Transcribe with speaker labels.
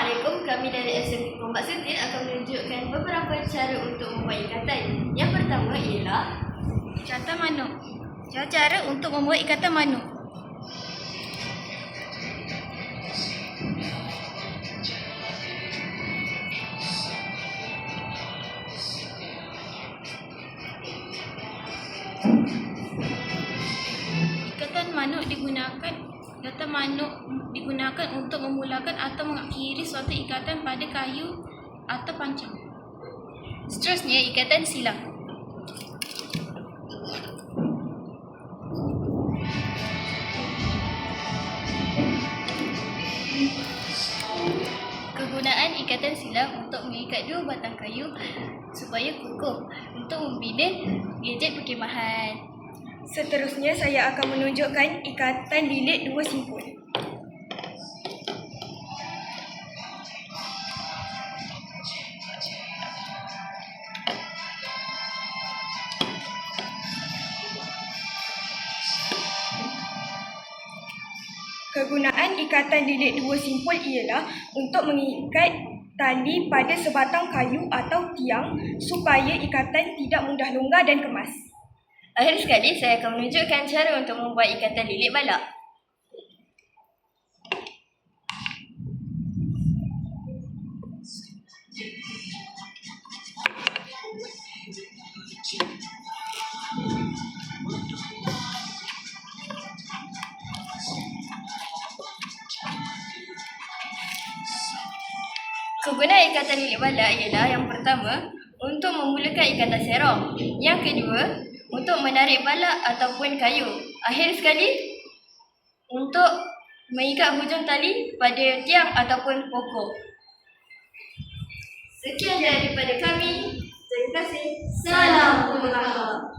Speaker 1: Assalamualaikum, kami dari SMK Gombak Setia akan menunjukkan beberapa cara untuk membuat ikatan. Yang pertama ialah
Speaker 2: Ikatan manuk. Cara untuk membuat ikatan manuk. Ikatan manuk digunakan untuk memulakan atau mengakhiri suatu ikatan pada kayu atau pancang. Seterusnya, ikatan silang. Kegunaan ikatan silang untuk mengikat dua batang kayu supaya kukuh untuk membina gadget perkhemahan.
Speaker 3: Seterusnya, saya akan menunjukkan ikatan lilit dua simpul. Kegunaan ikatan lilit dua simpul ialah untuk mengikat tali pada sebatang kayu atau tiang supaya ikatan tidak mudah longgar dan kemas.
Speaker 1: Akhir sekali, saya akan menunjukkan cara untuk membuat ikatan lilit balak. Kegunaan ikatan lilit balak ialah yang pertama, untuk memulakan ikatan serong. Yang kedua, untuk menarik balak ataupun kayu. Akhir sekali, untuk mengikat hujung tali pada tiang ataupun pokok. Sekian daripada kami. Terima kasih. Salam Melaka.